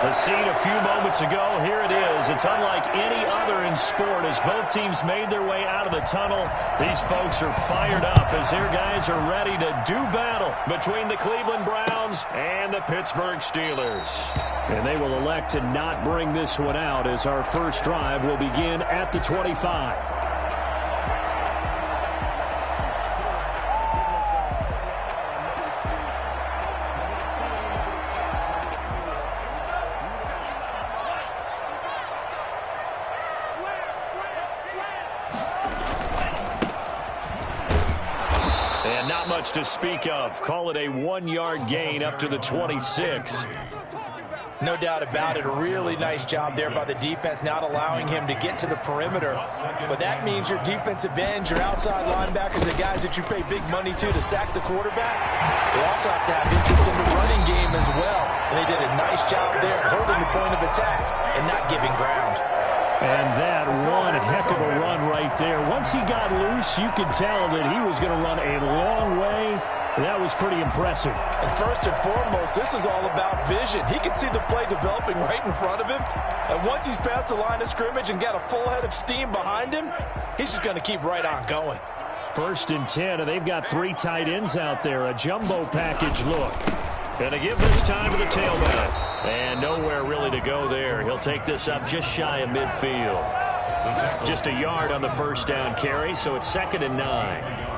The scene a few moments ago, here it is. It's unlike any other in sport as both teams made their way out of the tunnel. These folks are fired up as their guys are ready to do battle between the Cleveland Browns and the Pittsburgh Steelers. And they will elect to not bring this one out as our first drive will begin at the 25. To speak of. Call it a 1-yard gain up to the 26. No doubt about it. A really nice job there by the defense, not allowing him to get to the perimeter. But that means your defensive ends, your outside linebackers, the guys that you pay big money to sack the quarterback, they also have to have interest in the running game as well. And they did a nice job there holding the point of attack and not giving ground. And that one heck of a run right there. Once he got loose, you could tell that he was going to run a long way. That was pretty impressive. And first and foremost, this is all about vision. He can see the play developing right in front of him. And once he's past the line of scrimmage and got a full head of steam behind him, he's just going to keep right on going. 1st and 10, and they've got 3 tight ends out there. A jumbo package look. Going to give this time to the tailback. And nowhere really to go there. He'll take this up just shy of midfield. Just a yard on the first down carry, so it's 2nd and 9.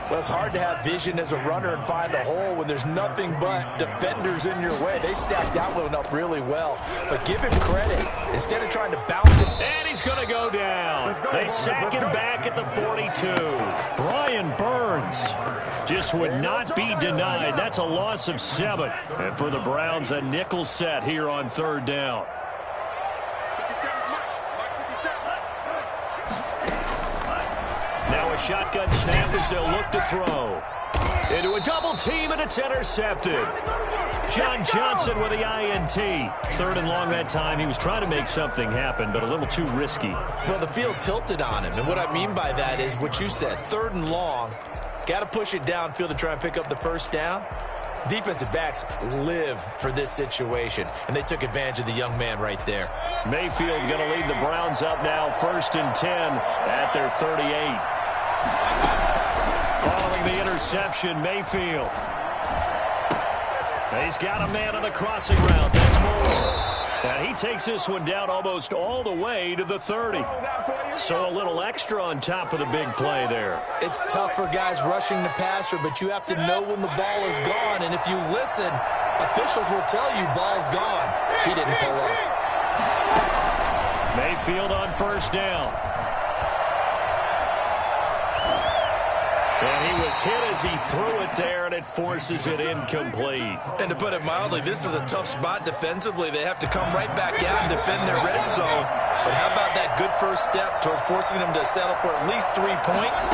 Well, it's hard to have vision as a runner and find a hole when there's nothing but defenders in your way. They stacked that one up really well. But give him credit. Instead of trying to bounce it. And he's going to go down. They sack him back at the 42. Brian Burns just would not be denied. That's a loss of 7. And for the Browns, a nickel set here on 3rd down. Now a shotgun snap as they'll look to throw. Into a double team, and it's intercepted. John Johnson with the INT. 3rd and long that time. He was trying to make something happen, but a little too risky. Well, the field tilted on him, and what I mean by that is what you said. 3rd and long. Got to push it downfield to try and pick up the first down. Defensive backs live for this situation, and they took advantage of the young man right there. Mayfield going to lead the Browns up now, 1st and 10 at their 38. Following the interception, Mayfield. He's got a man on the crossing route. That's Moore. And he takes this one down almost all the way to the 30. So a little extra on top of the big play there. It's tough for guys rushing the passer, but you have to know when the ball is gone. And if you listen, officials will tell you ball's gone. He didn't pull up. Mayfield on 1st down. And he was hit as he threw it there, and it forces it incomplete. And to put it mildly, this is a tough spot defensively. They have to come right back out and defend their red zone. But how about that good first step towards forcing them to settle for at least 3 points?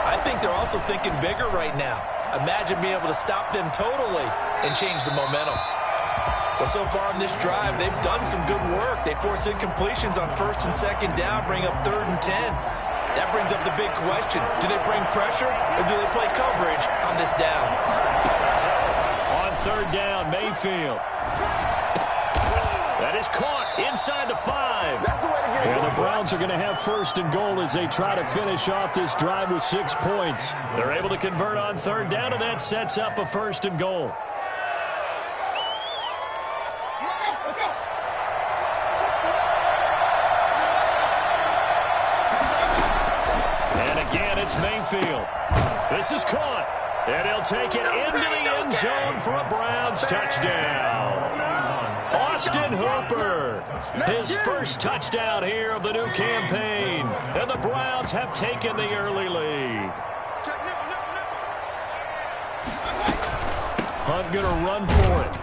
I think they're also thinking bigger right now. Imagine being able to stop them totally and change the momentum. Well, so far on this drive, they've done some good work. They force incompletions on 1st and 2nd down, bring up 3rd and 10. That brings up the big question. Do they bring pressure or do they play coverage on this down? On 3rd down, Mayfield. That is caught inside the 5. And the Browns are going to have 1st and goal as they try to finish off this drive with 6 points. They're able to convert on 3rd down, and that sets up a 1st and goal. Mayfield. This is caught. And he'll take it into the end zone for a Browns touchdown. Austin Hooper. His first touchdown here of the new campaign. And the Browns have taken the early lead. Hunt going to run for it.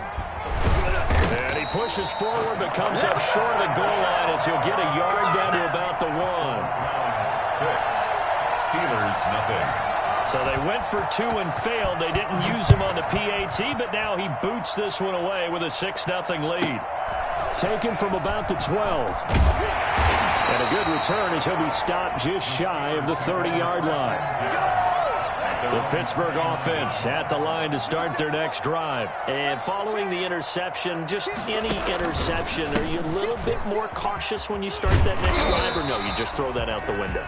And he pushes forward but comes up short of the goal line as he'll get a yard down to about the 1. 6. Steelers, nothing. So they went for 2 and failed. They didn't use him on the PAT, but now he boots this one away with a 6-0 lead. Taken from about the 12. And a good return as he'll be stopped just shy of the 30-yard line. The Pittsburgh offense at the line to start their next drive. And following the interception, just any interception, are you a little bit more cautious when you start that next drive, or no, you just throw that out the window?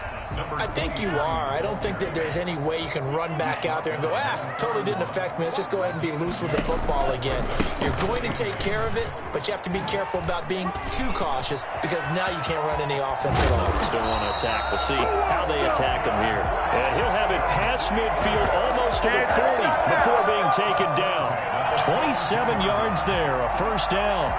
I think you are. I don't think that there's any way you can run back out there and go, totally didn't affect me. Let's just go ahead and be loose with the football again. You're going to take care of it, but you have to be careful about being too cautious because now you can't run any offense at all. Still want to attack. We'll see how they attack him here. And he'll have it past midfield almost to the 40 before being taken down. 27 yards there, a first down.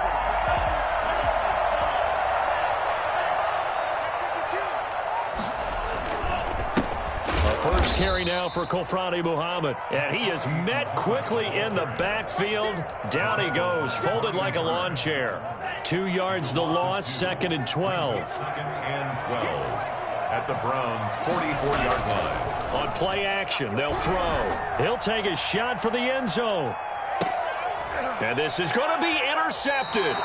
First carry now for Kofrani Muhammad. And he is met quickly in the backfield. Down he goes, folded like a lawn chair. 2 yards the loss, 2nd and 12. 2nd and 12 at the Browns' 44-yard line. On play action, they'll throw. He'll take a shot for the end zone. And this is going to be intercepted.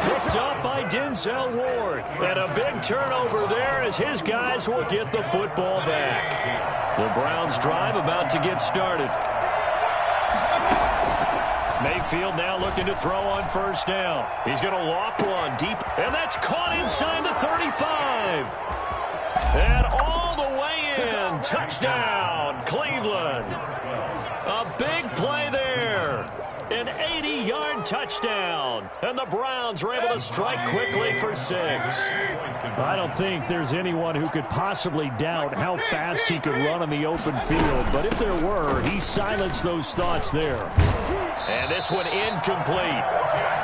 Picked up by Denzel Ward. And a big turnover there as his guys will get the football back. The Browns drive about to get started. Mayfield now looking to throw on first down. He's going to loft one deep. And that's caught inside the 35. And all the way in. Touchdown, Cleveland. A big play there. An 80-yard touchdown. And the Browns are able to strike quickly for 6. I don't think there's anyone who could possibly doubt how fast he could run in the open field. But if there were, he silenced those thoughts there. And this one incomplete.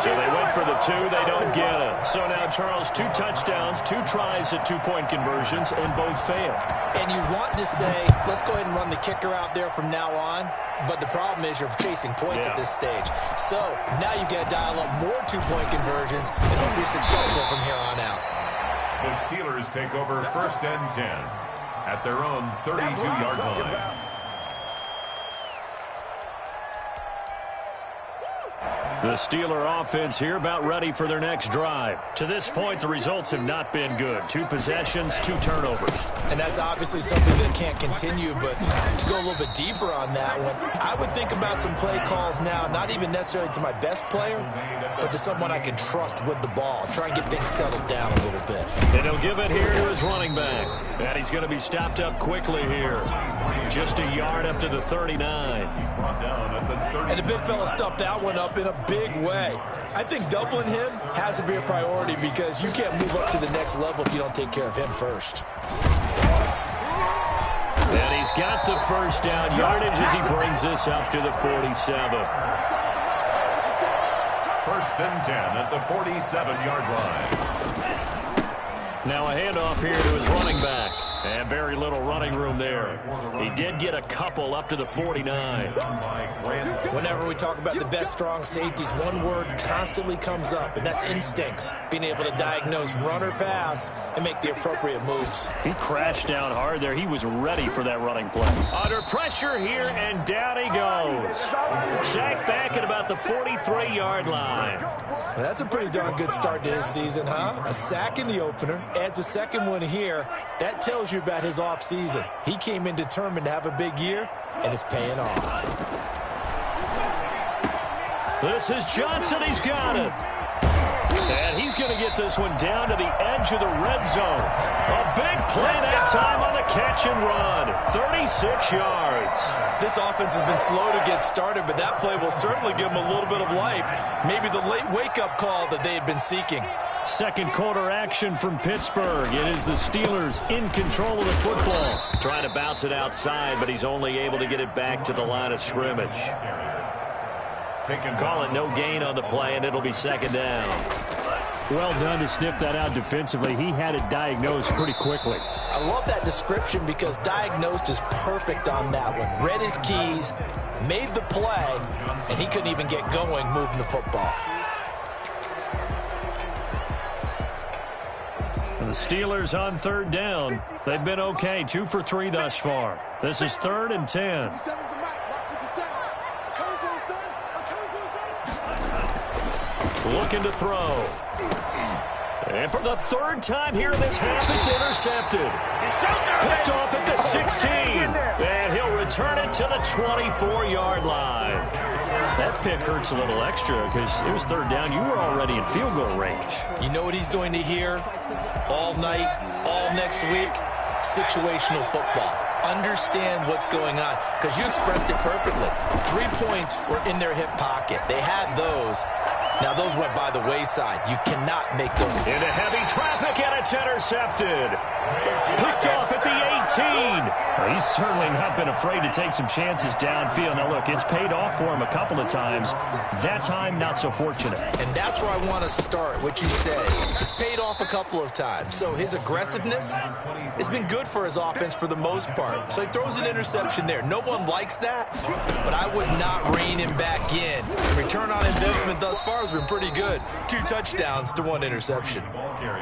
So they went for the 2. They don't get it. So now, Charles, 2 touchdowns, 2 tries at 2-point conversions, and both fail. And you want to say, let's go ahead and run the kicker out there from now on. But the problem is you're chasing points at this stage. So now you've got to dial up more 2-point conversions and hope you're successful from here on out. The Steelers take over 1st and 10 at their own 32-yard line. The Steeler offense here about ready for their next drive. To this point, the results have not been good. 2 possessions, 2 turnovers. And that's obviously something that can't continue, but to go a little bit deeper on that one, I would think about some play calls now, not even necessarily to my best player, but to someone I can trust with the ball. Try and get things settled down a little bit. And he'll give it here to his running back. And he's going to be stopped up quickly here. Just a yard up to the 39. And the big fella stuffed that one up in a big way. I think doubling him has to be a priority because you can't move up to the next level if you don't take care of him first. And he's got the first down yardage as he brings this up to the 47. 1st and 10 at the 47-yard line. Now a handoff here to his running back. And very little running room there. He did get a couple up to the 49. Whenever we talk about the best strong safeties, one word constantly comes up, and that's instincts. Being able to diagnose run or pass and make the appropriate moves. He crashed down hard there. He was ready for that running play. Under pressure here, and down he goes. Sacked back at about the 43-yard line. Well, that's a pretty darn good start to his season, huh? A sack in the opener, adds a second one here. That tells you about his offseason. He came in determined to have a big year, and it's paying off. This is Johnson. He's got it. And he's going to get this one down to the edge of the red zone. A big play that time on the catch and run. 36 yards. This offense has been slow to get started, but that play will certainly give them a little bit of life. Maybe the late wake-up call that they had been seeking. Second quarter action from Pittsburgh. It is the Steelers in control of the football. Trying to bounce it outside, but he's only able to get it back to the line of scrimmage. Call it no gain on the play, and it'll be 2nd down. Well done to sniff that out defensively. He had it diagnosed pretty quickly. I love that description because diagnosed is perfect on that one. Read his keys, made the play, and he couldn't even get going moving the football. The Steelers on 3rd down. They've been okay, 2 for 3 thus far. This is 3rd and 10. Looking to throw. And for the third time here in this half, it's intercepted. Picked off at the 16. And he'll return it to the 24-yard line. That pick hurts a little extra because it was third down. You were already in field goal range. You know what he's going to hear all night, all next week? Situational football. Understand what's going on, because you expressed it perfectly. 3 points were in their hip pocket. They had those. Now those went by the wayside. You cannot make those. Into heavy traffic, and it's intercepted. Picked off at the 18. Well, he's certainly not been afraid to take some chances downfield. Now look, it's paid off for him a couple of times. That time, not so fortunate. And that's where I want to start, what you say. It's paid off a couple of times. So his aggressiveness has been good for his offense for the most part. So he throws an interception there. No one likes that, but I would not rein him back in. Return on investment thus far has been pretty good. 2 touchdowns to 1 interception.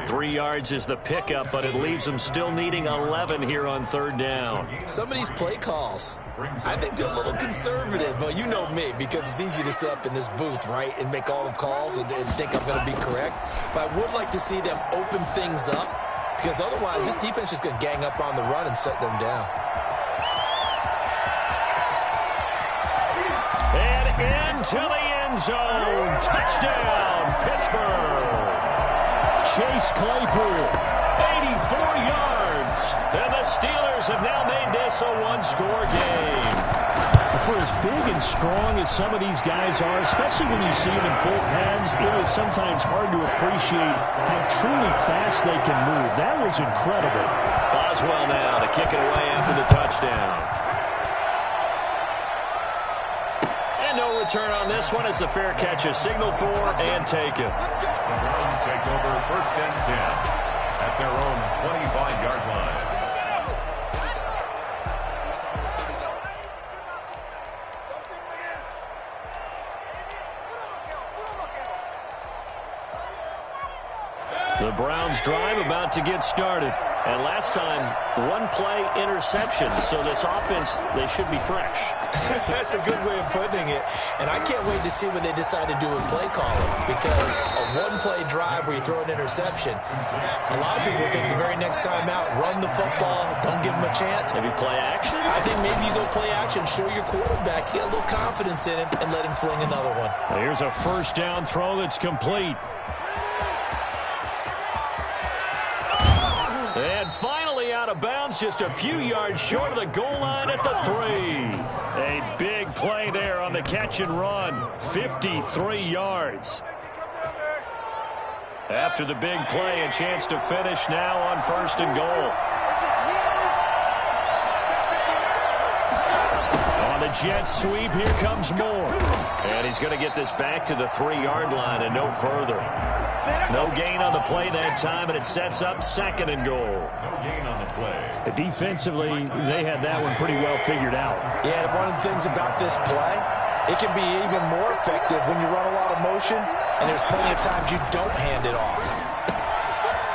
3 yards is the pickup, but it leaves him still needing 11 here on third down. Some of these play calls, I think they're a little conservative, but you know me, because it's easy to sit up in this booth, right, and make all the calls and think I'm going to be correct. But I would like to see them open things up, because otherwise this defense is going to gang up on the run and shut them down. And into the end zone. Touchdown, Pittsburgh. Chase Claypool, 84 yards. And the Steelers have now made this a one-score game. For as big and strong as some of these guys are, especially when you see them in full pads, it is sometimes hard to appreciate how truly fast they can move. That was incredible. Boswell now to kick it away after the touchdown. And no return on this one as the fair catch is signaled for and taken. The Browns take over first and 10 at their own 25-yard line. The Browns drive about to get started. And last time, 1-play interception. So this offense, they should be fresh. That's a good way of putting it. And I can't wait to see what they decide to do with play calling. Because a 1-play drive where you throw an interception, a lot of people think the very next time out, run the football, don't give them a chance. Maybe play action? I think maybe you go play action, show your quarterback, get a little confidence in him, and let him fling another one. Here's a first down throw that's complete. And finally out of bounds, just a few yards short of the goal line at the 3. A big play there on the catch and run, 53 yards. After the big play, a chance to finish now on first and goal. On the Jets sweep, here comes Moore. And he's going to get this back to the 3-yard line and no further. No gain on the play that time, and it sets up second and goal. No gain on the play. Defensively, they had that one pretty well figured out. Yeah, and one of the things about this play, it can be even more effective when you run a lot of motion, and there's plenty of times you don't hand it off.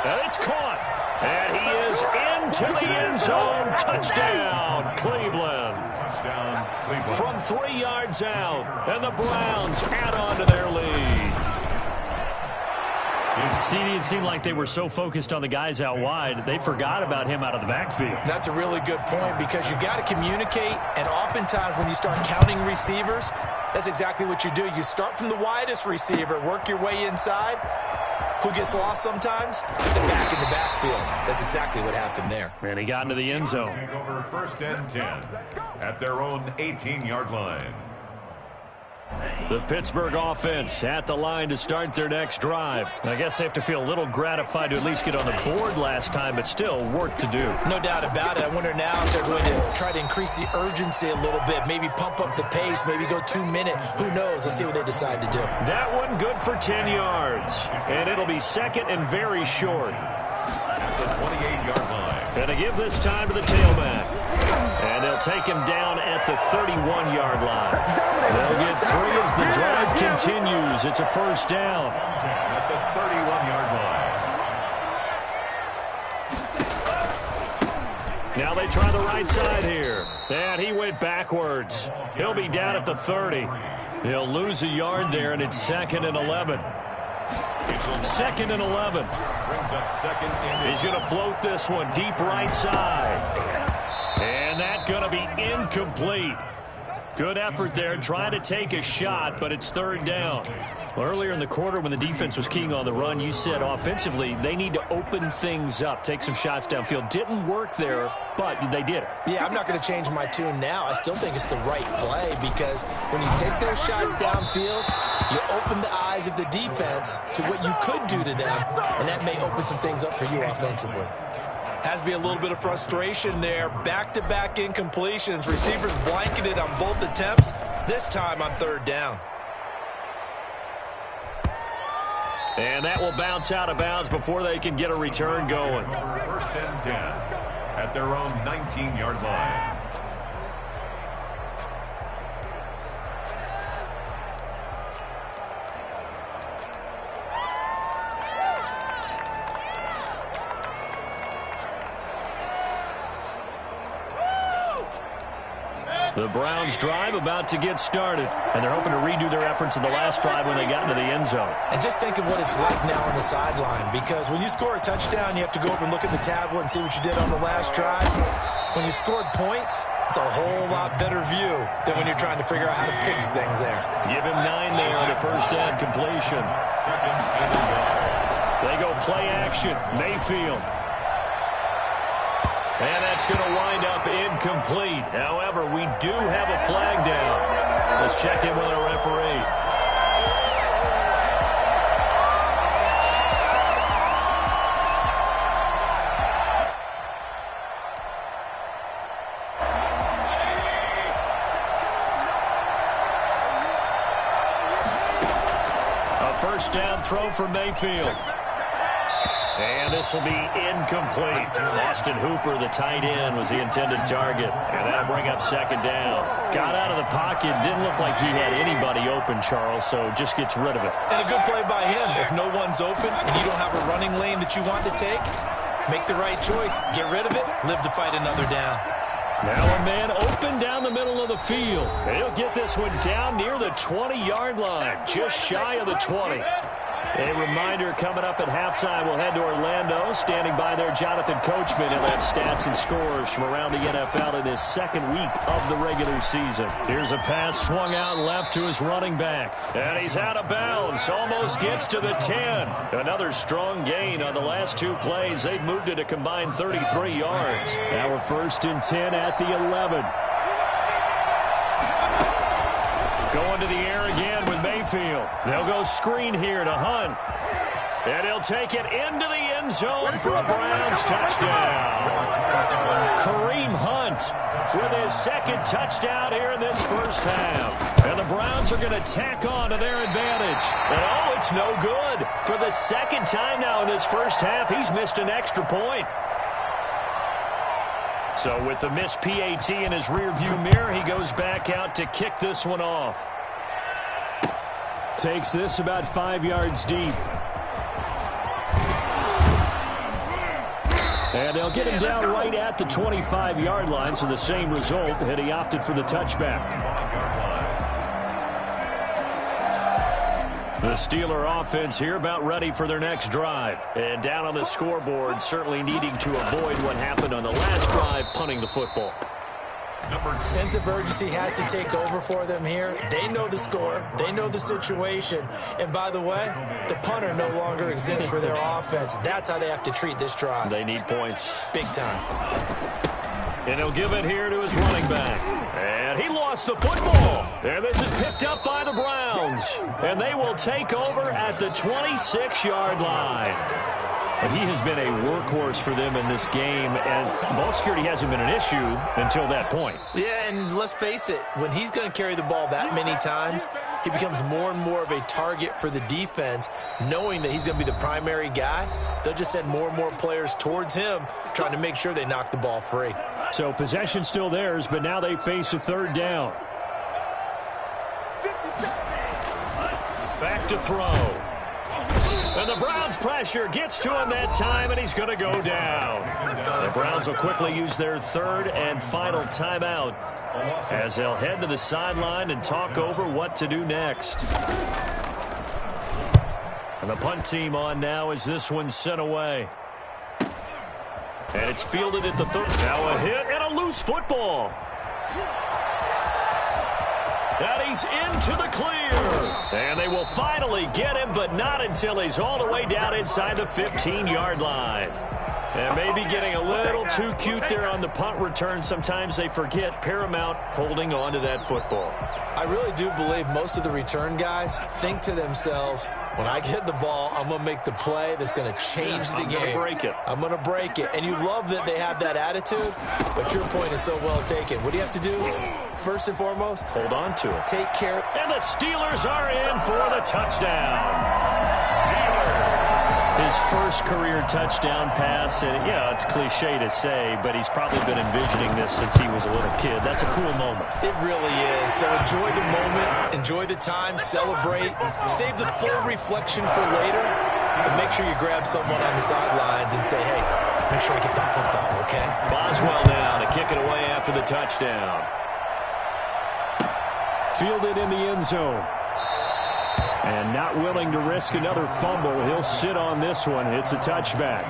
And it's caught, and he is into the end zone. Touchdown, Cleveland. Touchdown, Cleveland. From 3 yards out, and the Browns add on to their lead. CD, it seemed like they were so focused on the guys out wide, they forgot about him out of the backfield. That's a really good point, because you got to communicate, and oftentimes when you start counting receivers, that's exactly what you do. You start from the widest receiver, work your way inside. Who gets lost sometimes? The back in the backfield. That's exactly what happened there. And he got into the end zone. Take over first and 10 at their own 18-yard line. The Pittsburgh offense at the line to start their next drive. I guess they have to feel a little gratified to at least get on the board last time, but still work to do. No doubt about it. I wonder now if they're going to try to increase the urgency a little bit, maybe pump up the pace, maybe go 2-minute. Who knows? Let's see what they decide to do. That one good for 10 yards, and it'll be second and very short. At the 28-yard line. Going to give this time to the tailback. And they'll take him down at the 31-yard line. They'll get 3 as the drive continues. It's a first down. At the 31-yard line. Now they try the right side here. And he went backwards. He'll be down at the 30. He'll lose a yard there, and it's second and 11. 2nd and 11. Brings up 2nd and He's going to float this one deep right side. And that's going to be incomplete. Good effort there, trying to take a shot, but it's 3rd down. Well, earlier in the quarter when the defense was keying on the run, you said offensively they need to open things up, take some shots downfield. Didn't work there, but they did it. Yeah, I'm not going to change my tune now. I still think it's the right play because when you take those shots downfield, you open the eyes of the defense to what you could do to them, and that may open some things up for you offensively. Has to be a little bit of frustration there. Back-to-back incompletions. Receivers blanketed on both attempts, this time on 3rd down. And that will bounce out of bounds before they can get a return going. 1st and 10 at their own 19-yard line. The Browns drive about to get started, and they're hoping to redo their efforts in the last drive when they got into the end zone. And just think of what it's like now on the sideline, because when you score a touchdown, you have to go over and look at the tablet and see what you did on the last drive. When you scored points, it's a whole lot better view than when you're trying to figure out how to fix things there. Give him 9 there on the 1st down completion. They go play action. Mayfield. And that's going to wind up incomplete. However, we do have a flag down. Let's check in with our referee. A 1st down throw for Mayfield. And this will be incomplete. Austin Hooper, the tight end, was the intended target. And that'll bring up 2nd down. Got out of the pocket. Didn't look like he had anybody open, Charles, so just gets rid of it. And a good play by him. If no one's open and you don't have a running lane that you want to take, make the right choice. Get rid of it. Live to fight another down. Now a man open down the middle of the field. And he'll get this one down near the 20-yard line, just shy of the 20. A reminder coming up at halftime, we'll head to Orlando. Standing by there, Jonathan Coachman. He'll have stats and scores from around the NFL in his 2nd week of the regular season. Here's a pass swung out left to his running back. And he's out of bounds. Almost gets to the 10. Another strong gain on the last 2 plays. They've moved it a combined 33 yards. Now we're 1st and 10 at the 11. Going to the air again with Mayfield. They'll go screen here to Hunt. And he'll take it into the end zone for a Browns touchdown. Kareem Hunt with his 2nd touchdown here in this 1st half. And the Browns are going to tack on to their advantage. And oh, it's no good. For the 2nd time now in this 1st half, he's missed an extra point. So with the missed PAT in his rearview mirror, he goes back out to kick this one off. Takes this about 5 yards deep. And they'll get him down right at the 25-yard line, so the same result, and he opted for the touchback. The Steeler offense here about ready for their next drive. And down on the scoreboard, certainly needing to avoid what happened on the last drive, punting the football. Sense of urgency has to take over for them here. They know the score. They know the situation. And by the way, the punter no longer exists for their offense. That's how they have to treat this drive. They need points. Big time. And he'll give it here to his running back. And he lost the football. And this is picked up by the Browns. And they will take over at the 26-yard line. But he has been a workhorse for them in this game, and ball security hasn't been an issue until that point. Yeah, and let's face it, when he's going to carry the ball that many times, he becomes more and more of a target for the defense, knowing that he's going to be the primary guy. They'll just send more and more players towards him, trying to make sure they knock the ball free. So possession still theirs, but now they face a 3rd down. Back to throw. And the Browns pressure gets to him that time, and he's going to go down. The Browns will quickly use their 3rd and final timeout as they'll head to the sideline and talk over what to do next. And the punt team on now as this one's sent away. And it's fielded at the 30. Now a hit and a loose football. And he's into the clear. And they will finally get him, but not until he's all the way down inside the 15-yard line. And maybe getting a little too cute there on the punt return. Sometimes they forget paramount holding on to that football. I really do believe most of the return guys think to themselves, when I get the ball, I'm going to make the play that's going to change the game. I'm going to break it. I'm going to break it. And you love that they have that attitude, but your point is so well taken. What do you have to do? First and foremost, hold on to it. Take care. And the Steelers are in for the touchdown. His first career touchdown pass, and yeah, it's cliche to say, but he's probably been envisioning this since he was a little kid. That's a cool moment. It really is. So enjoy the moment, enjoy the time, celebrate, save the full reflection for later, and make sure you grab someone on the sidelines and say, hey, make sure I get that football, okay? Boswell now to kick it away after the touchdown. Fielded in the end zone. And not willing to risk another fumble. He'll sit on this one. It's a touchback.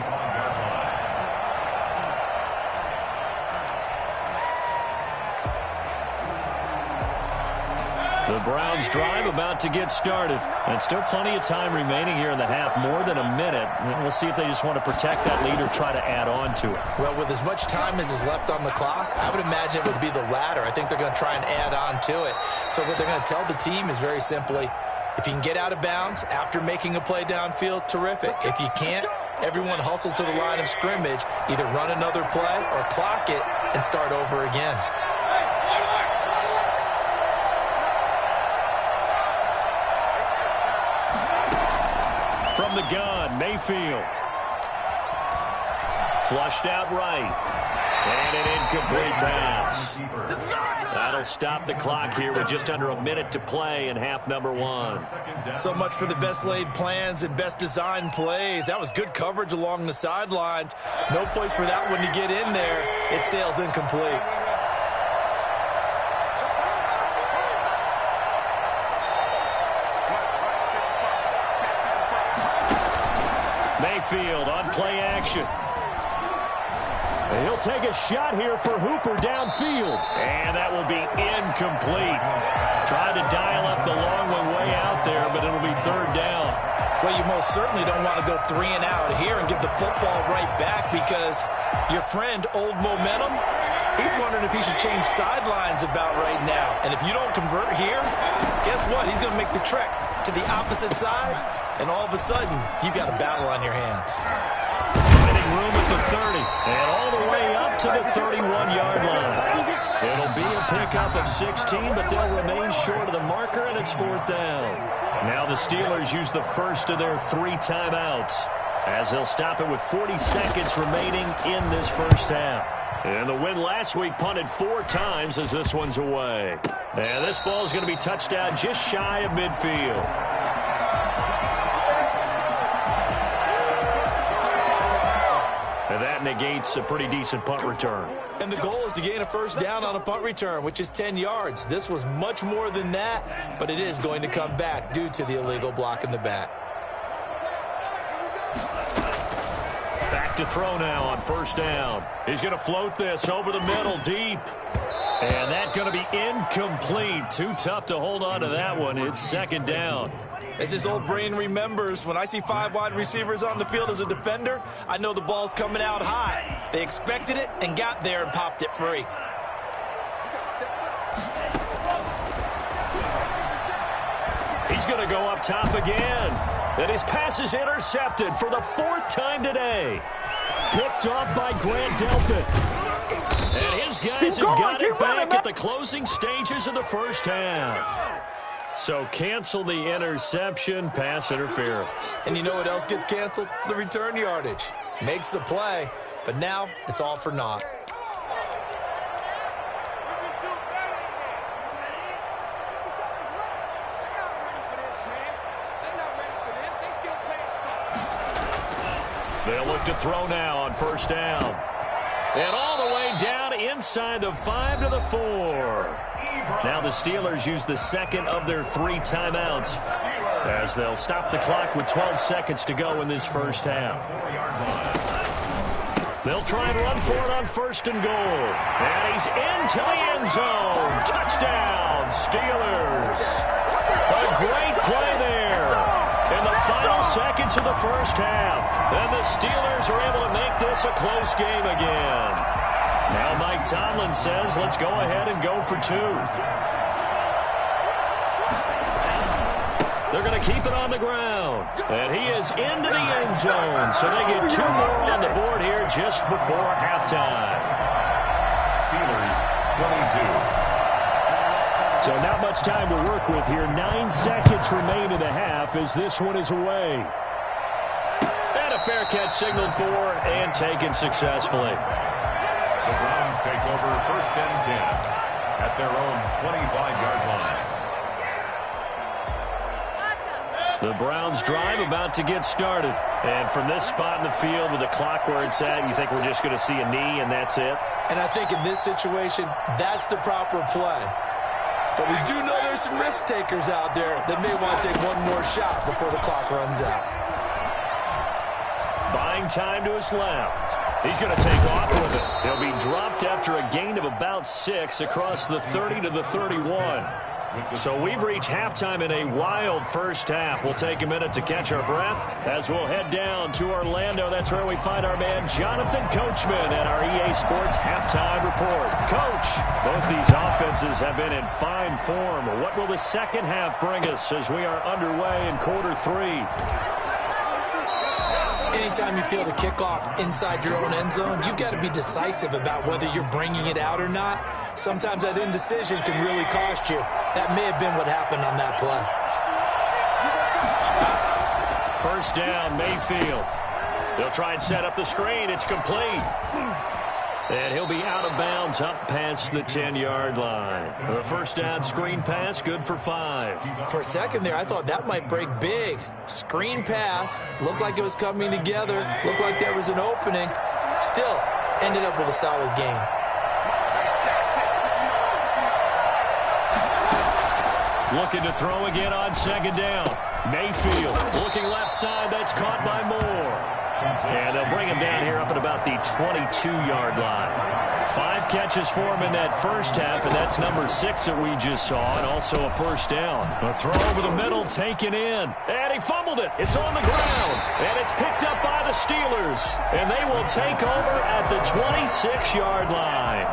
The Browns drive about to get started. And still plenty of time remaining here in the half, more than a minute. We'll see if they just want to protect that lead or try to add on to it. Well, with as much time as is left on the clock, I would imagine it would be the latter. I think they're going to try and add on to it. So what they're going to tell the team is very simply, if you can get out of bounds after making a play downfield, terrific. If you can't, everyone hustle to the line of scrimmage, either run another play or clock it and start over again. From the gun, Mayfield. Flushed out right. And an incomplete pass. That'll stop the clock here with just under a minute to play in half number one. So much for the best laid plans and best designed plays. That was good coverage along the sidelines. No place for that one to get in there. It sails incomplete. Mayfield on play action. He'll take a shot here for Hooper downfield. And that will be incomplete. Tried to dial up the long one way out there, but it'll be third down. Well, you most certainly don't want to go 3 and out here and give the football right back, because your friend, Old Momentum, he's wondering if he should change sidelines about right now. And if you don't convert here, guess what? He's going to make the trek to the opposite side, and all of a sudden, you've got a battle on your hands. Finding room at the 30, and all the way up to the 31-yard line. It'll be a pickup of 16, but they'll remain short of the marker, and it's fourth down. Now the Steelers use the first of their 3 timeouts, as they'll stop it with 40 seconds remaining in this first half. And the win last week punted 4 times as this one's away. And this ball is going to be touched down just shy of midfield. And that negates a pretty decent punt return. And the goal is to gain a first down on a punt return, which is 10 yards. This was much more than that, but it is going to come back due to the illegal block in the back. Back to throw now on first down. He's going to float this over the middle deep. And that's going to be incomplete. Too tough to hold on to that one. It's second down. As his old brain remembers, when I see 5 wide receivers on the field as a defender, I know the ball's coming out high. They expected it and got there and popped it free. He's going to go up top again. And his pass is intercepted for the 4th time today. Picked off by Grant Delpit. And his guys have got it back at the closing stages of the first half. So cancel the interception, pass interference. And you know what else gets canceled? The return yardage. Makes the play, but now it's all for naught. They'll look to throw now on first down. And all the way down inside the 5 to the 4. Now the Steelers use the second of their 3 timeouts. as they'll stop the clock with 12 seconds to go in this first half. They'll try and run for it on 1st and goal. And he's into the end zone. Touchdown, Steelers. A great play there in the final seconds of the first half. And the Steelers are able to make this a close game again. Now Mike Tomlin says, let's go ahead and go for 2. They're going to keep it on the ground. And he is into the end zone. So they get 2 more on the board here just before halftime. Steelers, 22. So not much time to work with here. 9 seconds remain in the half as this one is away. And a fair catch signaled for and taken successfully. The Browns take over 1st and 10 at their own 25-yard line. The Browns drive about to get started. And from this spot in the field with the clock where it's at, you think we're just going to see a knee and that's it? And I think in this situation, that's the proper play. But we do know there's some risk takers out there that may want to take one more shot before the clock runs out. Buying time to his left. He's going to take off with it. He'll be dropped after a gain of about 6 across the 30 to the 31. So we've reached halftime in a wild first half. We'll take a minute to catch our breath as we'll head down to Orlando. That's where we find our man Jonathan Coachman at our EA Sports Halftime Report. Coach, both these offenses have been in fine form. What will the second half bring us as we are underway in quarter 3? Anytime you feel the kickoff inside your own end zone, you've got to be decisive about whether you're bringing it out or not. Sometimes that indecision can really cost you. That may have been what happened on that play. First down, Mayfield. They'll try and set up the screen. It's complete. And he'll be out of bounds up past the 10-yard line. The first down screen pass, good for 5. For a second there, I thought that might break big. Screen pass, looked like it was coming together, looked like there was an opening. Still, ended up with a solid gain. Looking to throw again on 2nd down. Mayfield looking left side. That's caught by Moore. And they'll bring him down here up at about the 22-yard line. 5 catches for him in that first half, and that's number 6 that we just saw, and also a first down. A throw over the middle, taken in. And he fumbled it. It's on the ground. And it's picked up by the Steelers. And they will take over at the 26-yard line.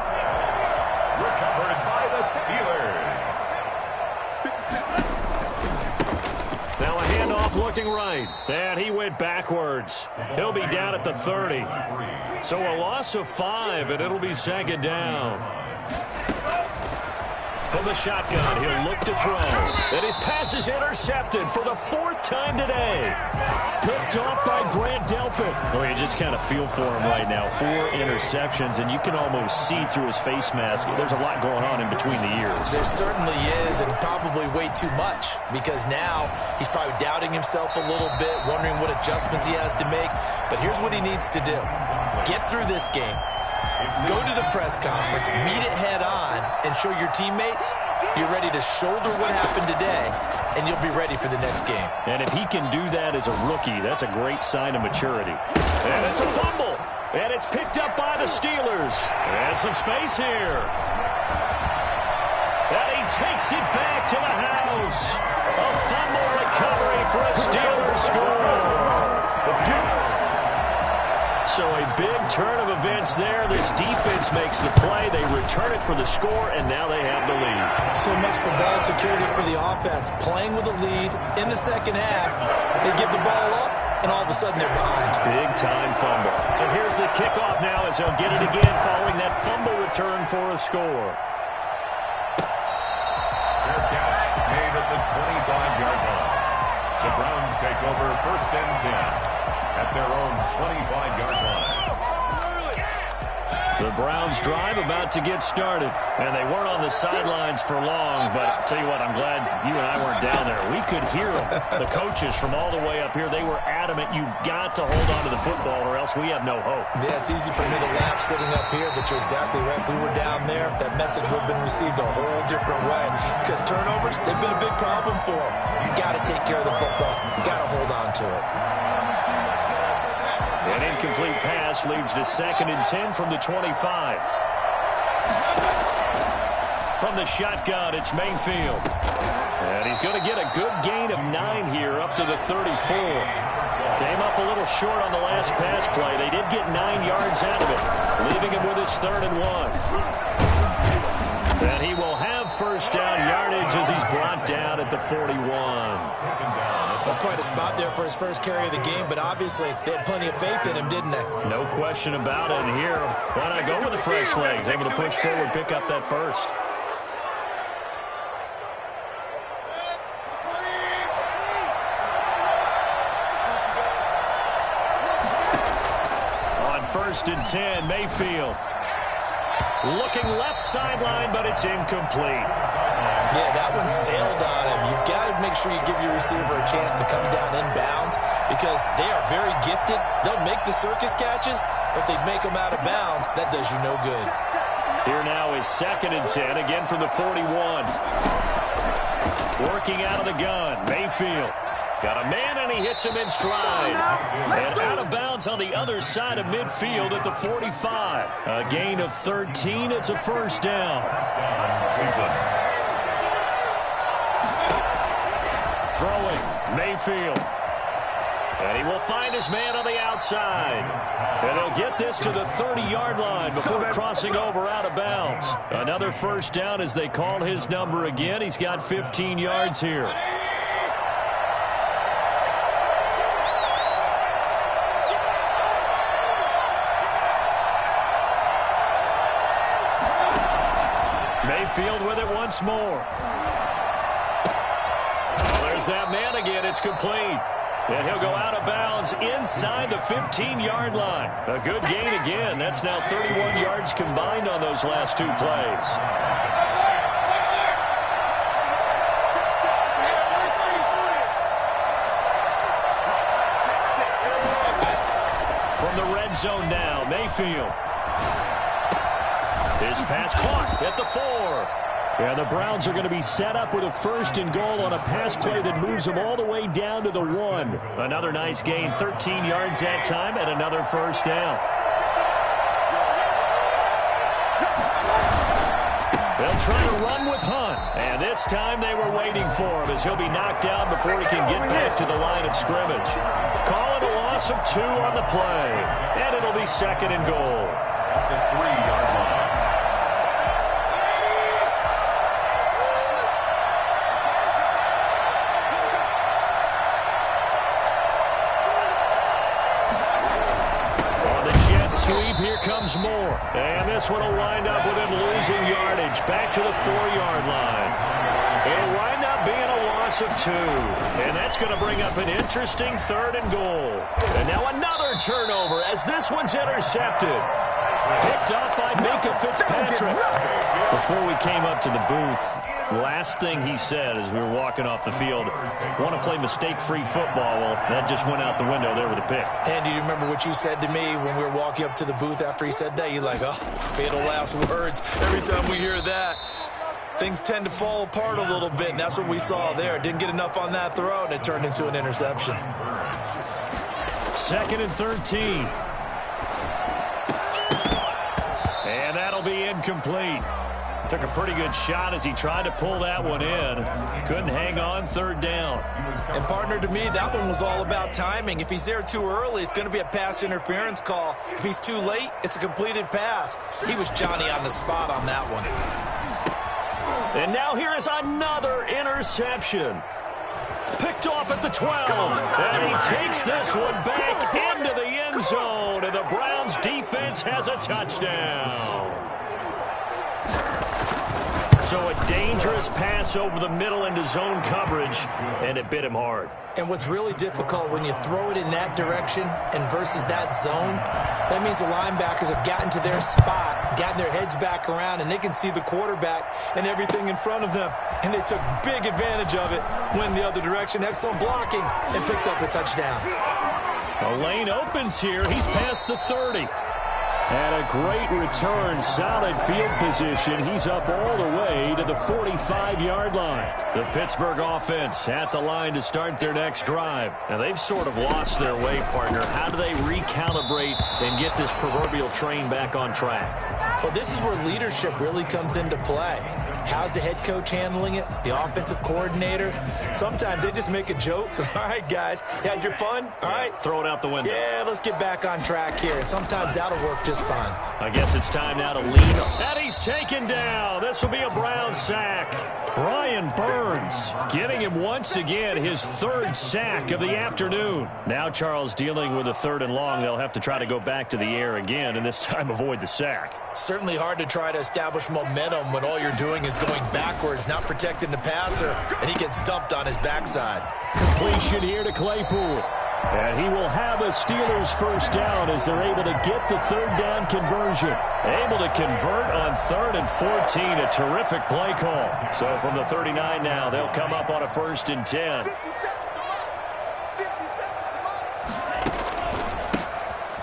Recovered by the Steelers. Now a handoff looking right. And he went backwards. He'll be down at the 30. So a loss of 5, and it'll be 2nd down. From the shotgun, he'll look to throw. And his pass is intercepted for the 4th time today. Picked off by Grant Delpit. Oh, you just kind of feel for him right now. 4 interceptions, and you can almost see through his face mask. There's a lot going on in between the ears. There certainly is, and probably way too much, because now he's probably doubting himself a little bit, wondering what adjustments he has to make. But here's what he needs to do. Get through this game. Go to the press conference, meet it head on, and show your teammates you're ready to shoulder what happened today, and you'll be ready for the next game. And if he can do that as a rookie, that's a great sign of maturity. And it's a fumble. And it's picked up by the Steelers. And some space here. And he takes it back to the house. A fumble recovery for a Steelers score. So a big turn of events there. This defense makes the play. They return it for the score, and now they have the lead. So much for ball security for the offense. Playing with a lead in the second half, they give the ball up, and all of a sudden they're behind. Big-time fumble. So here's the kickoff now as they'll get it again following that fumble return for a score. Fair catch made at the 25-yard line. The Browns take over 1st and 10 at their own 25-yard line. The Browns drive about to get started. And they weren't on the sidelines for long, but I'll tell you what, I'm glad you and I weren't down there. We could hear them, the coaches from all the way up here. They were adamant, you've got to hold on to the football or else we have no hope. Yeah, it's easy for me to laugh sitting up here, but you're exactly right. If we were down there, that message would have been received a whole different way. Because turnovers, they've been a big problem for them. You got to take care of the football. You got to hold on to it. An incomplete pass leads to 2nd and 10 from the 25. From the shotgun, it's Mayfield. And he's going to get a good gain of 9 here up to the 34. Came up a little short on the last pass play. They did get 9 yards out of it, leaving him with his 3rd and 1. And he will have first down yardage as he's brought down at the 41. That's quite a spot there for his first carry of the game, but obviously they had plenty of faith in him, didn't they? No question about it. And here, why not go with the fresh legs? Able to push forward, pick up that first. On 1st and 10, Mayfield. Looking left sideline, but it's incomplete. Yeah, that one sailed on him. You've got to make sure you give your receiver a chance to come down inbounds because they are very gifted. They'll make the circus catches, but they make them out of bounds. That does you no good. Here now is 2nd and 10, again from the 41. Working out of the gun, Mayfield. Got a man, and he hits him in stride. And out of bounds on the other side of midfield at the 45. A gain of 13. It's a first down. Throwing, Mayfield. And he will find his man on the outside. And he'll get this to the 30-yard line before crossing over out of bounds. Another first down as they call his number again. He's got 15 yards here. Mayfield with it once more. There's that man again. It's complete. And he'll go out of bounds inside the 15-yard line. A good gain again. That's now 31 yards combined on those last 2 plays. From the red zone now, Mayfield. His pass caught at the 4. And the Browns are going to be set up with a 1st and goal on a pass play that moves them all the way down to the 1. Another nice gain, 13 yards that time, and another first down. They'll try to run with Hunt. And this time they were waiting for him as he'll be knocked down before he can get back to the line of scrimmage. Call it a loss of 2 on the play. And it'll be 2nd and goal. At the 3-yard line. Sweep, here comes more. And this one will wind up with him losing yardage back to the 4-yard line. It'll wind up being a loss of 2. And that's going to bring up an interesting 3rd and goal. And now another turnover as this one's intercepted. Picked up by Minka Fitzpatrick. Before we came up to the booth, last thing he said as we were walking off the field, want to play mistake-free football. Well, that just went out the window there with a pick. Andy, do you remember what you said to me when we were walking up to the booth after he said that? You're like, oh, fatal last words. Every time we hear that, things tend to fall apart a little bit, and that's what we saw there. Didn't get enough on that throw, and it turned into an interception. 2nd and 13. And that'll be incomplete. Took a pretty good shot as he tried to pull that one in. Couldn't hang on, 3rd down. And partner, to me, that one was all about timing. If he's there too early, it's going to be a pass interference call. If he's too late, it's a completed pass. He was Johnny on the spot on that one. And now here is another interception. Picked off at the 12. And he takes this one back into the end zone. And the Browns defense has a touchdown. So a dangerous pass over the middle into zone coverage, and it bit him hard. And what's really difficult when you throw it in that direction and versus that zone, that means the linebackers have gotten to their spot, gotten their heads back around, and they can see the quarterback and everything in front of them. And they took big advantage of it, went the other direction, excellent blocking, and picked up a touchdown. A lane opens here. He's past the 30. And a great return, solid field position. He's up all the way to the 45-yard line. The Pittsburgh offense at the line to start their next drive. Now, they've sort of lost their way, partner. How do they recalibrate and get this proverbial train back on track? Well, this is where leadership really comes into play. How's the head coach handling it? The offensive coordinator? Sometimes they just make a joke. All right, guys, you had your fun? All right. Throw it out the window. Yeah, let's get back on track here. And sometimes that'll work just fine. I guess it's time now to lean. And he's taken down. This will be a Brown sack. Brian Burns getting him once again his third sack of the afternoon. Now Charles dealing with a 3rd and long. They'll have to try to go back to the air again and this time avoid the sack. Certainly hard to try to establish momentum when all you're doing is going backwards, not protecting the passer, and he gets dumped on his backside. Completion here to Claypool. And he will have a Steelers first down as they're able to get the 3rd down conversion. Able to convert on 3rd and 14. A terrific play call. So from the 39 now, they'll come up on a 1st and 10.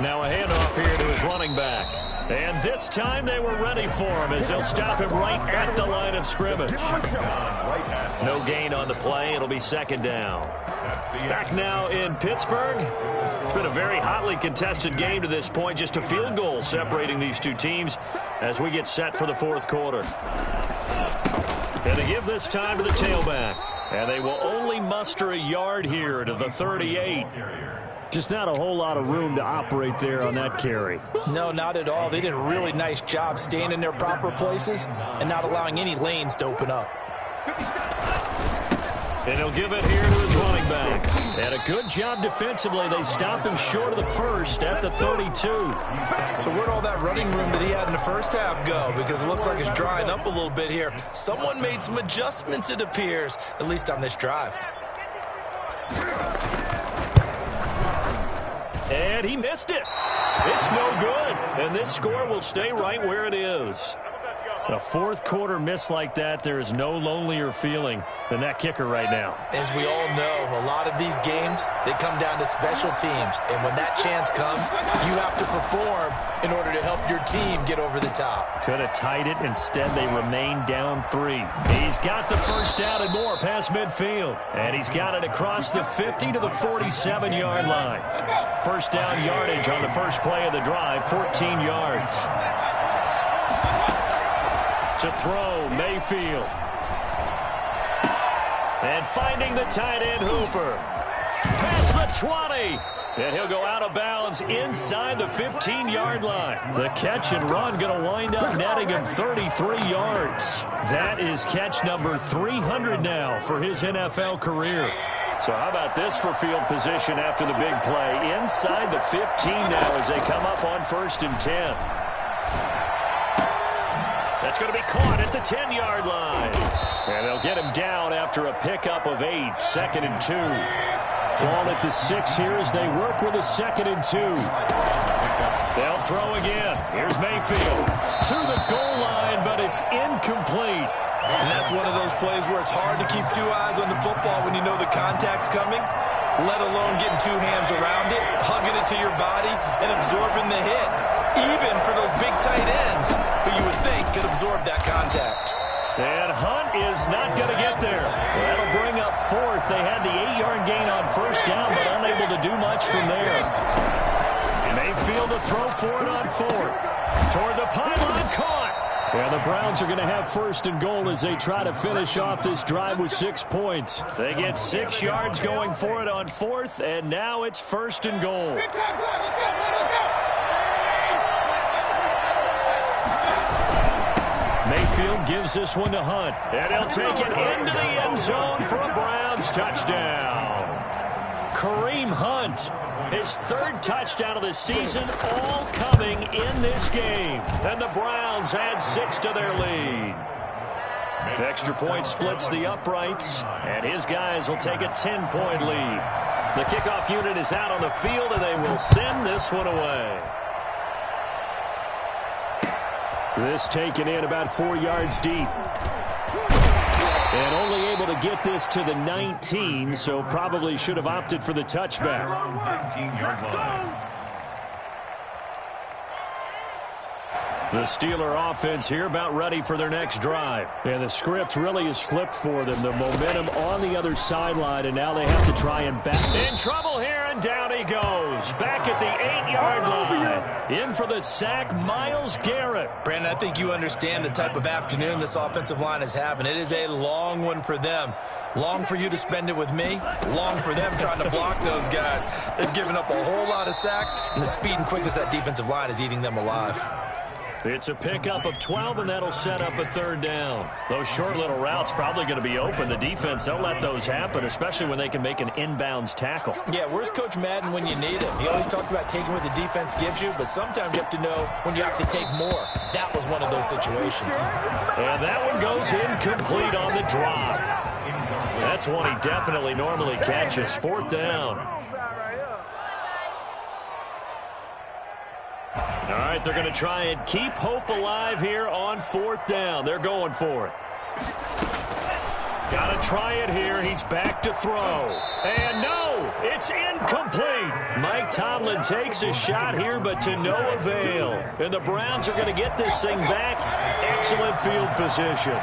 Now a handoff here to his running back. And this time they were ready for him as they'll stop him right at the line of scrimmage. No gain on the play. It'll be 2nd down. Back now in Pittsburgh. It's been a very hotly contested game to this point. Just a field goal separating these two teams as we get set for the 4th quarter. And they give this time to the tailback. And they will only muster a yard here to the 38. Just not a whole lot of room to operate there on that carry. No, not at all. They did a really nice job staying in their proper places and not allowing any lanes to open up. And he'll give it here to his running back. And a good job defensively. They stop him short of the 1st at the 32. So where'd all that running room that he had in the first half go? Because it looks like it's drying up a little bit here. Someone made some adjustments, it appears, at least on this drive. And he missed it. It's no good. And this score will stay right where it is. A 4th quarter miss like that, there is no lonelier feeling than that kicker right now. As we all know, a lot of these games, they come down to special teams. And when that chance comes, you have to perform in order to help your team get over the top. Could have tied it. Instead, they remain down 3. He's got the first down and more past midfield. And he's got it across the 50 to the 47-yard line. First down yardage on the first play of the drive, 14 yards. To throw, Mayfield. And finding the tight end, Hooper. Past the 20. And he'll go out of bounds inside the 15-yard line. The catch and run going to wind up netting him 33 yards. That is catch number 300 now for his NFL career. So how about this for field position after the big play? Inside the 15 now as they come up on 1st and 10. That's going to be caught at the 10-yard line. And they'll get him down after a pickup of 8. 2nd and 2. Ball at the 6 here as they work with a 2nd and 2. They'll throw again. Here's Mayfield. To the goal line, but it's incomplete. And that's one of those plays where it's hard to keep 2 eyes on the football when you know the contact's coming, let alone getting 2 hands around it, hugging it to your body, and absorbing the hit. Even for those big tight ends who you would think could absorb that contact. And Hunt is not going to get there. That'll bring up 4th. They had the 8-yard gain on first down, but unable to do much from there. Mayfield to throw for it on 4th. Toward the pylon, caught. Yeah, the Browns are going to have 1st and goal as they try to finish off this drive with 6 points. They get 6 yards going for it on 4th, and now it's 1st and goal. Mayfield gives this one to Hunt, and he'll take it into the end zone for a Browns touchdown. Kareem Hunt, his 3rd touchdown of the season, all coming in this game. And the Browns add 6 to their lead. Extra point splits the uprights, and his guys will take a 10-point lead. The kickoff unit is out on the field, and they will send this one away. This taken in about 4 yards deep. And only able to get this to the 19, so probably should have opted for the touchback. 19-yard line. The Steeler offense here about ready for their next drive. And the script really is flipped for them. The momentum on the other sideline, and now they have to try and back. In trouble here, and down he goes. Back at the 8-yard line. In for the sack, Myles Garrett. Brandon, I think you understand the type of afternoon this offensive line is having. It is a long one for them. Long for you to spend it with me. Long for them trying to block those guys. They've given up a whole lot of sacks, and the speed and quickness of that defensive line is eating them alive. It's a pickup of 12, and that'll set up a third down. Those short little routes probably going to be open. The defense, they'll let those happen, especially when they can make an inbounds tackle. Yeah, where's Coach Madden when you need him? He always talked about taking what the defense gives you, but sometimes you have to know when you have to take more. That was one of those situations. And that one goes incomplete on the drop. That's one he definitely normally catches. Fourth down. All right, they're going to try and keep hope alive here on fourth down. They're going for it. Got to try it here. He's back to throw. And no, it's incomplete. Mike Tomlin takes a shot here, but to no avail. And the Browns are going to get this thing back. Excellent field position.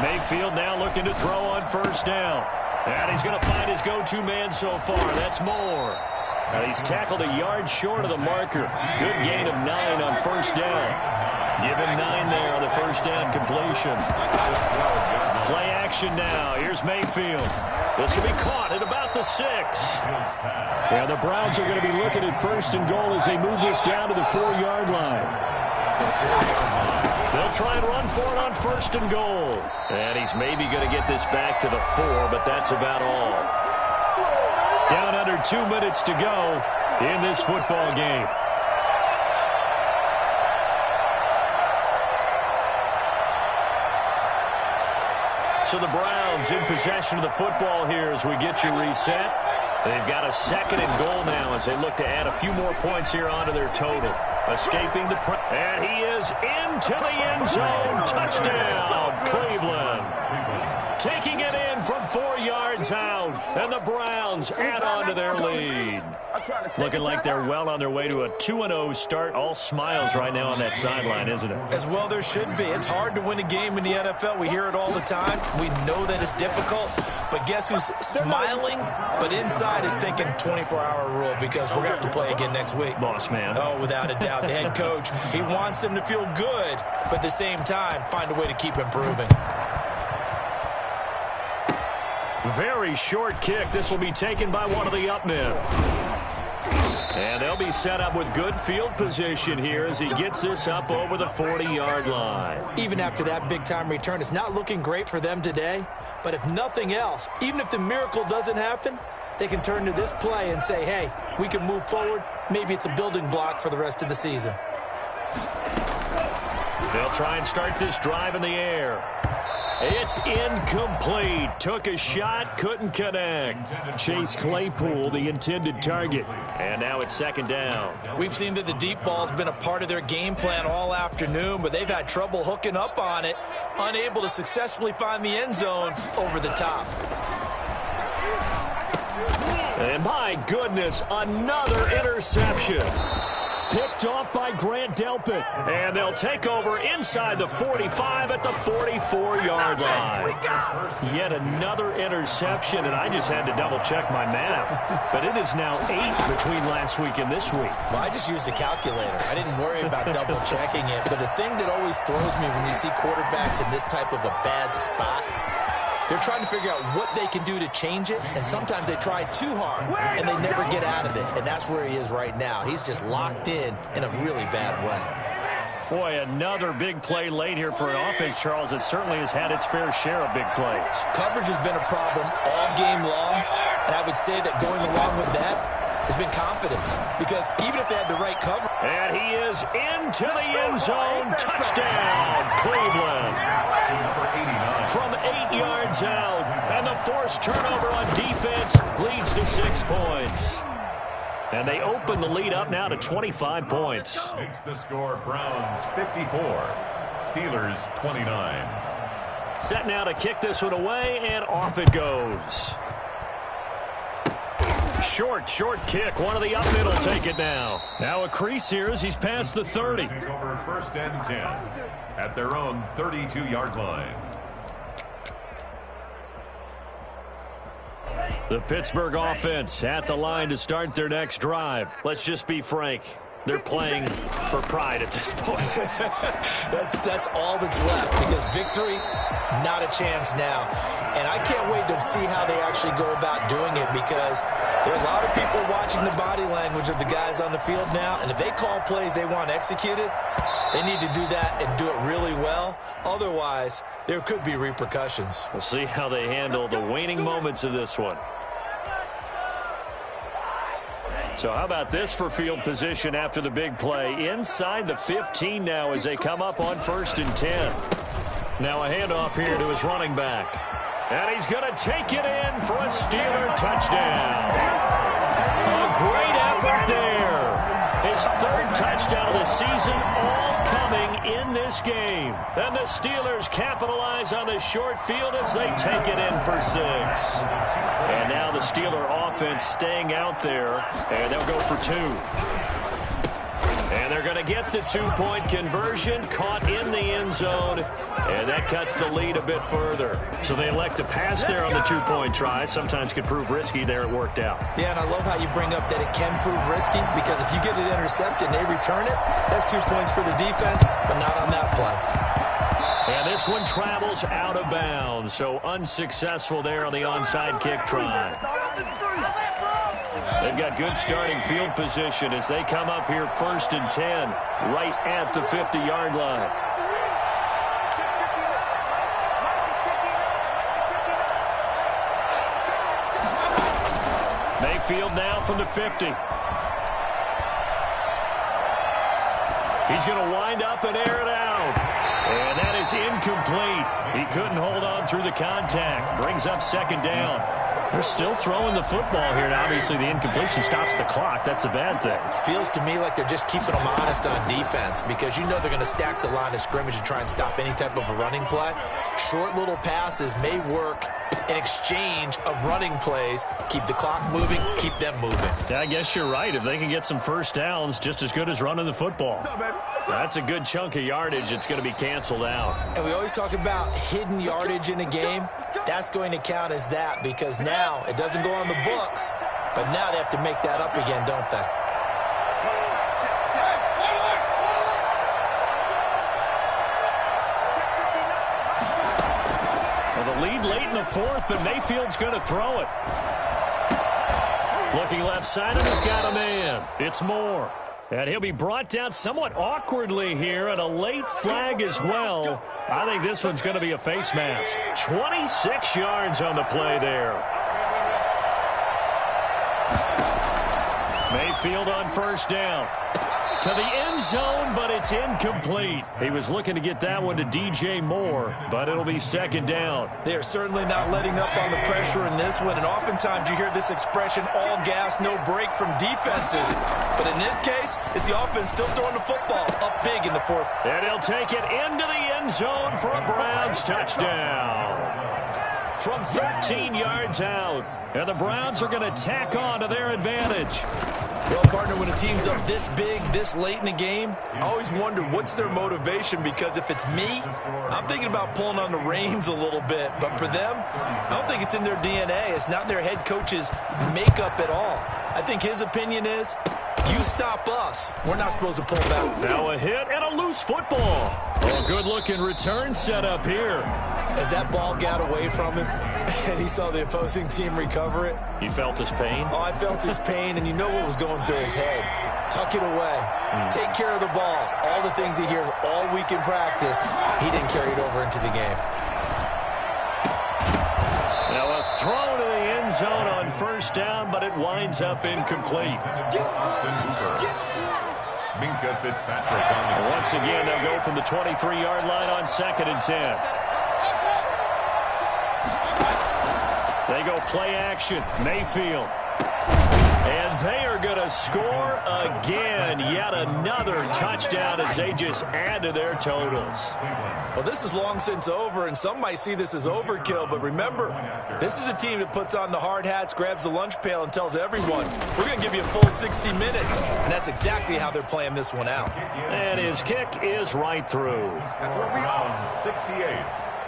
Mayfield now looking to throw on first down. And he's going to find his go-to man so far. That's Moore. And he's tackled a yard short of the marker. Good gain of 9 on first down. Give him 9 there on the first down completion. Play action now. Here's Mayfield. This will be caught at about the 6. Yeah, the Browns are going to be looking at first and goal as they move this down to the 4-yard line. They'll try and run for it on first and goal. And he's maybe going to get this back to the 4, but that's about all. Down under 2 minutes to go in this football game. So the Browns in possession of the football here as we get you reset. They've got a second and goal now as they look to add a few more points here onto their total. Escaping the press. And he is into the end zone. Touchdown, Cleveland. Taking it in from 4 yards out. And the Browns add on to their lead. Looking like they're well on their way to a 2-0 start. All smiles right now on that sideline, isn't it? As well there should be. It's hard to win a game in the NFL. We hear it all the time. We know that it's difficult. But guess who's smiling, but inside is thinking 24-hour rule because we're going to have to play again next week. Boss man. Oh, without a doubt. The head coach, he wants them to feel good, but at the same time, find a way to keep improving. Very short kick. This will be taken by one of the up men. And they'll be set up with good field position here as he gets this up over the 40-yard line. Even after that big-time return, it's not looking great for them today. But if nothing else, even if the miracle doesn't happen, they can turn to this play and say, hey, we can move forward. Maybe it's a building block for the rest of the season. They'll try and start this drive in the air. It's incomplete. Took a shot, couldn't connect. Chase Claypool, the intended target. And now it's second down. We've seen that the deep ball's been a part of their game plan all afternoon, but they've had trouble hooking up on it, unable to successfully find the end zone over the top. And my goodness, another interception. Picked off by Grant Delpit. And they'll take over inside the 45 at the 44-yard line. Yet another interception, and I just had to double-check my math. But it is now 8 between last week and this week. Well, I just used a calculator. I didn't worry about double-checking it. But the thing that always throws me when you see quarterbacks in this type of a bad spot, they're trying to figure out what they can do to change it, and sometimes they try too hard, and they never get out of it, and that's where he is right now. He's just locked in a really bad way. Boy, another big play late here for an offense, Charles, that certainly has had its fair share of big plays. Coverage has been a problem all game long, and I would say that going along with that, has been confidence. Because even if they had the right cover. And he is into the end zone. Touchdown, Cleveland. From 8 yards out. And the forced turnover on defense leads to 6 points. And they open the lead up now to 25 points. Makes the score Browns 54, Steelers 29. Set now to kick this one away, and off it goes. Short kick. One of the up middle take it now. Now a crease here as he's past the 30. Take over first and 10 at their own 32-yard line. The Pittsburgh offense at the line to start their next drive. Let's just be frank. They're playing for pride at this point. That's all that's left, because victory, not a chance now. And I can't wait to see how they actually go about doing it, because there are a lot of people watching the body language of the guys on the field now, and if they call plays they want executed, they need to do that and do it really well. Otherwise, there could be repercussions. We'll see how they handle the waning moments of this one. So how about this for field position after the big play? Inside the 15 now as they come up on 1st and 10. Now a handoff here to his running back. And he's going to take it in for a Steeler touchdown. A great effort there. His 3rd touchdown of the season, all coming in this game. And the Steelers capitalize on the short field as they take it in for 6. And now the Steeler offense staying out there, and they'll go for 2. And they're going to get the 2-point conversion, caught in the end zone, and that cuts the lead a bit further. So they elect to pass there on the 2-point try. Sometimes could prove risky. There it worked out. Yeah, and I love how you bring up that it can prove risky, because if you get it intercepted and they return it, that's 2 points for the defense, but not on that play. And this one travels out of bounds, so unsuccessful there on the onside kick try. They've got good starting field position as they come up here 1st and 10, right at the 50-yard line. Mayfield now from the 50. He's going to wind up and air it out. And that is incomplete. He couldn't hold on through the contact. Brings up 2nd down. They're still throwing the football here, and obviously the incompletion stops the clock. That's the bad thing. Feels to me like they're just keeping them honest on defense, because you know they're going to stack the line of scrimmage and try and stop any type of a running play. Short little passes may work in exchange of running plays. Keep the clock moving, keep them moving. Yeah, I guess you're right. If they can get some first downs, just as good as running the football. That's a good chunk of yardage. It's going to be canceled out. And we always talk about hidden yardage in a game. That's going to count as that, because now it doesn't go on the books, but now they have to make that up again, don't they? Well, the lead late in the 4th, but Mayfield's going to throw it. Looking left side, and he's got a man. It's Moore. And he'll be brought down somewhat awkwardly here, and a late flag as well. I think this one's going to be a face mask. 26 yards on the play there. Mayfield on 1st down. To the end zone, but it's incomplete. He was looking to get that one to DJ Moore, but it'll be 2nd down. They are certainly not letting up on the pressure in this one, and oftentimes you hear this expression, all gas, no break from defenses. But in this case, it's the offense still throwing the football up big in the 4th. And he'll take it into the end zone for a Browns touchdown. From 13 yards out. And the Browns are going to tack on to their advantage. Well, partner, when a team's up this big, this late in the game, I always wonder what's their motivation, because if it's me, I'm thinking about pulling on the reins a little bit. But for them, I don't think it's in their DNA. It's not their head coach's makeup at all. I think his opinion is, you stop us. We're not supposed to pull back. Now a hit and a loose football. Oh, good-looking return set up here. As that ball got away from him and he saw the opposing team recover it. You felt his pain? Oh, I felt his pain, and you know what was going through his head. Tuck it away. Take care of the ball. All the things he hears all week in practice, he didn't carry it over into the game. Now a throw to the end end zone on first down, but it winds up incomplete. Austin Hooper. Minka Fitzpatrick on the Once again, they'll go from the 23-yard line on 2nd and 10. They go play action. Mayfield. And they are going to score again. Yet another touchdown as they just add to their totals. Well, this is long since over, and some might see this as overkill. But remember, this is a team that puts on the hard hats, grabs the lunch pail, and tells everyone, we're going to give you a full 60 minutes. And that's exactly how they're playing this one out. And his kick is right through. Browns 68.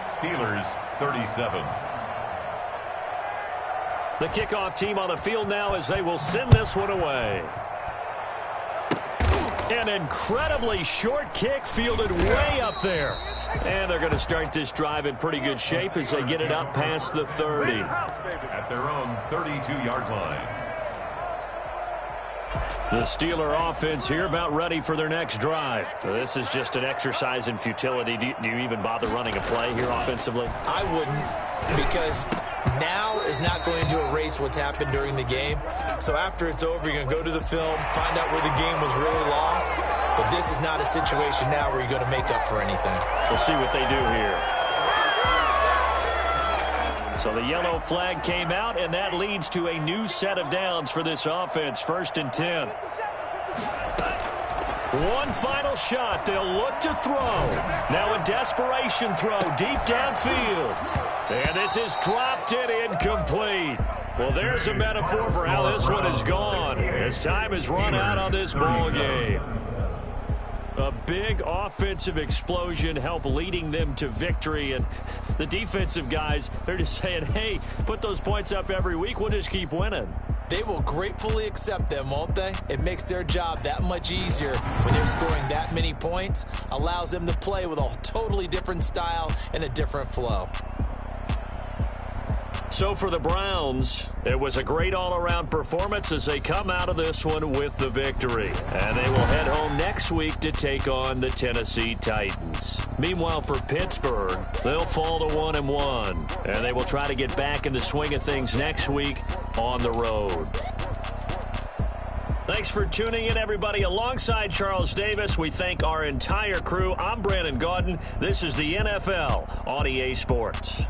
Steelers 37. The kickoff team on the field now as they will send this one away. An incredibly short kick fielded way up there. And they're going to start this drive in pretty good shape as they get it up past the 30. At their own 32-yard line. The Steeler offense here about ready for their next drive. This is just an exercise in futility. Do you even bother running a play here offensively? I wouldn't, because now is not going to erase what's happened during the game. So after it's over, you're going to go to the film, find out where the game was really lost. But this is not a situation now where you're going to make up for anything. We'll see what they do here. So the yellow flag came out, and that leads to a new set of downs for this offense. 1st and 10. One final shot. They'll look to throw. Now a desperation throw deep downfield. And this is dropped and incomplete. Well, there's a metaphor for how this one is gone as time has run out on this ball game. A big offensive explosion helped leading them to victory. And the defensive guys, they're just saying, hey, put those points up every week. We'll just keep winning. They will gratefully accept them, won't they? It makes their job that much easier when they're scoring that many points. Allows them to play with a totally different style and a different flow. So for the Browns, it was a great all-around performance as they come out of this one with the victory. And they will head home next week to take on the Tennessee Titans. Meanwhile, for Pittsburgh, they'll fall to 1-1. And they will try to get back in the swing of things next week on the road. Thanks for tuning in, everybody. Alongside Charles Davis, we thank our entire crew. I'm Brandon Gaudin. This is the NFL on EA Sports.